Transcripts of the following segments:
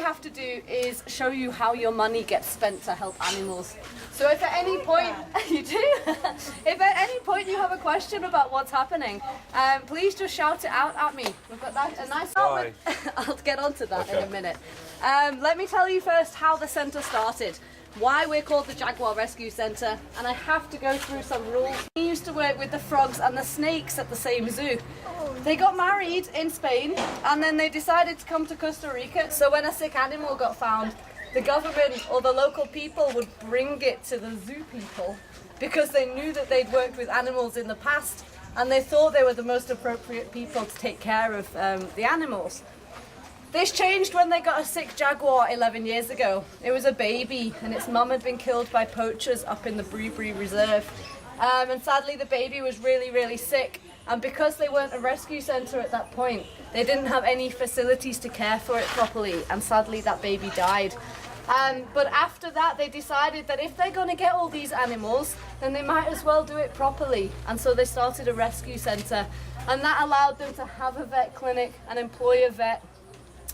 have to do is show you how your money gets spent to help animals. So if at any point, you do? If at any point you have a question about what's happening, please just shout it out at me. We've got that, a nice outlet. I'll get onto that in a minute. Let me tell you first how the centre started. Why we're called the Jaguar Rescue Centre, and I have to go through some rules. We used to work with the frogs and the snakes at the same zoo. They got married in Spain and then they decided to come to Costa Rica. So when a sick animal got found, the government or the local people would bring it to the zoo people because they knew that they'd worked with animals in the past and they thought they were the most appropriate people to take care of the animals. This changed when they got a sick jaguar 11 years ago. It was a baby and its mum had been killed by poachers up in the Bree Reserve. And sadly the baby was really sick, and because they weren't a rescue centre at that point, they didn't have any facilities to care for it properly, and sadly that baby died. But after that they decided that if they're going to get all these animals, then they might as well do it properly, and so they started a rescue centre, and that allowed them to have a vet clinic and employ a vet.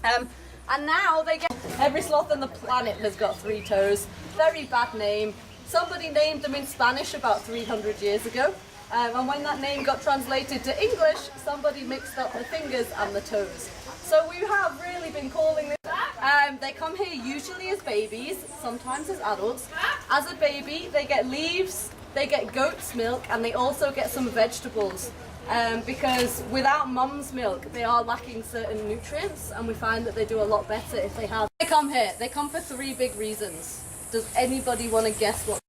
And now they get every sloth on the planet has got 3 toes. Very bad name. Somebody named them in Spanish about 300 years ago, and when that name got translated to English, somebody mixed up the fingers and the toes. So we have really been calling this. They come here usually as babies, sometimes as adults. As a baby, they get leaves, they get goat's milk, and they also get some vegetables. Because without mum's milk, they are lacking certain nutrients, and we find that they do a lot better if they have. They come here. They come for 3 big reasons. Does anybody want to guess what?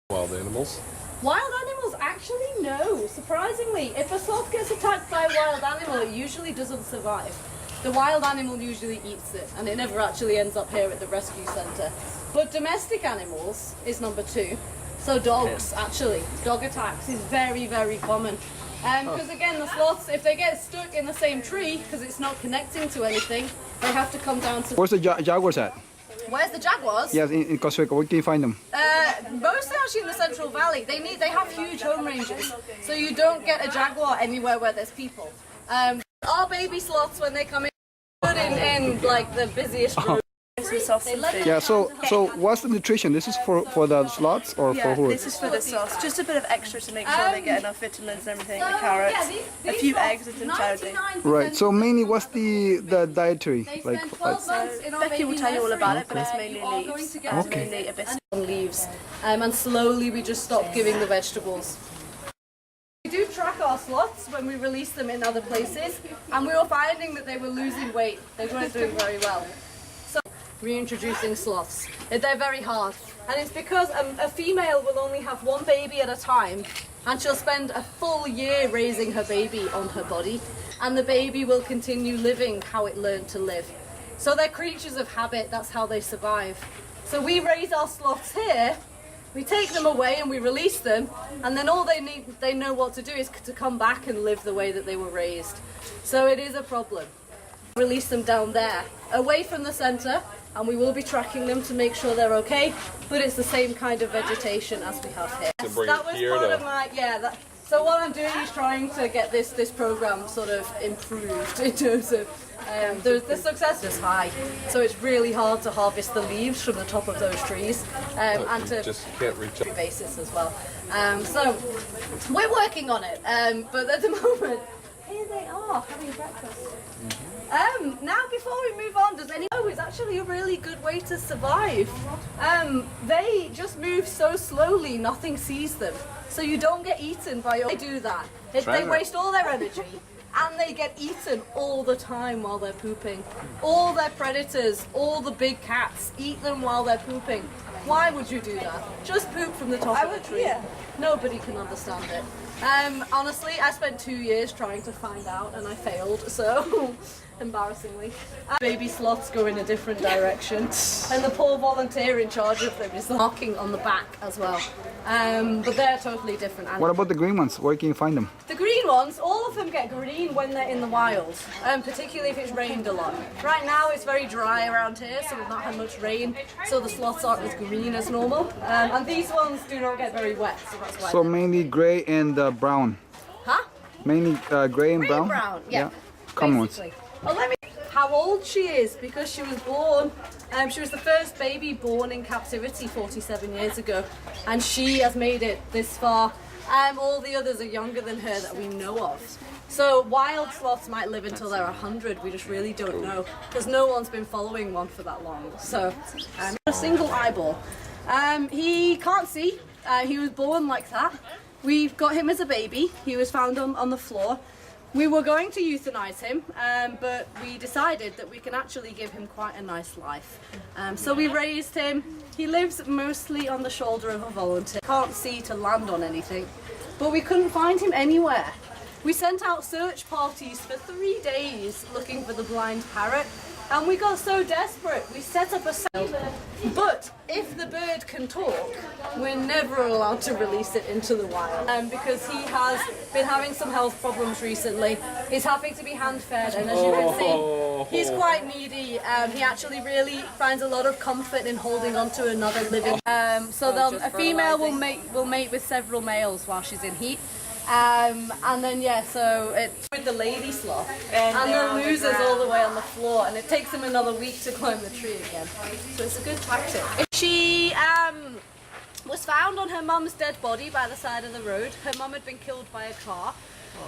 Wild animals. Wild animals? Actually, no. Surprisingly, if a sloth gets attacked by a wild animal, it usually doesn't survive. The wild animal usually eats it, and it never actually ends up here at the rescue centre. But domestic animals is number 2. So dogs, actually. Dog attacks is very common. Because again, the sloths, if they get stuck in the same tree, because it's not connecting to anything, they have to come down to... Where's the jaguars at? Where's the jaguars? Yes, in Costa Rica. Where can you find them? Mostly actually in the Central Valley. They have huge home ranges, so you don't get a jaguar anywhere where there's people. Our baby sloths, when they come in, put in like the busiest room. Yeah, so what's the nutrition? This is for the sloths or for who? This is for the sloths. Just a bit of extra to make sure they get enough vitamins and everything, the carrots, a few eggs entirely. Right, so mainly what's the dietary? Becky will tell you all about it, but it's mainly leaves. Okay. Mainly a bit On leaves, and slowly we just stopped giving the vegetables. We do track our sloths when we release them in other places, and we were finding that they were losing weight. They weren't doing very well. So reintroducing sloths. They're very hard, and it's because a female will only have 1 baby at a time, and she'll spend a full year raising her baby on her body, and the baby will continue living how it learned to live. So they're creatures of habit. That's how they survive. So we raise our sloths here, we take them away and we release them, and then all they know what to do is to come back and live the way that they were raised. So it is a problem. Release them down there, away from the centre, and we will be tracking them to make sure they're okay, but it's the same kind of vegetation as we have here. That was part of my, so what I'm doing is trying to get this program sort of improved in terms of the success is high, so it's really hard to harvest the leaves from the top of those trees, and to just can't reach up. basis as well. So we're working on it, but at the moment, here they are having breakfast. Now before we move on, does anyone know it's actually a really good way to survive? They just move so slowly, nothing sees them. So you don't get eaten by they do that. They waste all their energy and they get eaten all the time while they're pooping. All their predators, all the big cats, eat them while they're pooping. Why would you do that? Just poop from the top of the tree. Yeah. Nobody can understand it. Honestly, I spent 2 years trying to find out and I failed, so embarrassingly. Baby sloths go in a different direction, and the poor volunteer in charge of them is marking on the back as well. But they're totally different animals. What about the green ones? Where can you find them? The green ones, all of them get green when they're in the wild, particularly if it's rained a lot. Right now it's very dry around here, so we've not had much rain, so the sloths aren't as green as normal. And these ones do not get very wet, so that's why. So mainly grey and brown. Huh? Mainly grey and brown? Brown, yeah. Common ones. Well, how old she is because she was born. She was the first baby born in captivity 47 years ago, and she has made it this far. All the others are younger than her that we know of. So wild sloths might live until they're 100. We just really don't know because no one's been following one for that long. So a single eyeball. He can't see. He was born like that. We've got him as a baby. He was found on the floor. We were going to euthanize him, but we decided that we can actually give him quite a nice life. So we raised him. He lives mostly on the shoulder of a volunteer. Can't see to land on anything, but we couldn't find him anywhere. We sent out search parties for 3 days looking for the blind parrot, and we got so desperate we set up a cell. But if the bird can talk, we're never allowed to release it into the wild because he has been having some health problems recently. He's having to be hand-fed, and as you can see, he's quite needy. He actually really finds a lot of comfort in holding on to another living. A female will mate with several males while she's in heat. And then so it's with the lady sloth, and then loses all the way on the floor, and it takes him another week to climb the tree again. So it's a good tactic. She was found on her mum's dead body by the side of the road. Her mum had been killed by a car.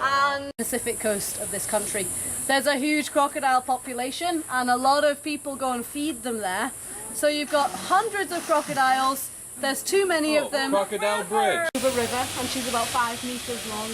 And the Pacific coast of this country, there's a huge crocodile population, and a lot of people go and feed them there. So you've got hundreds of crocodiles. There's too many of them. Crocodile Bridge. The river, and she's about 5 meters long.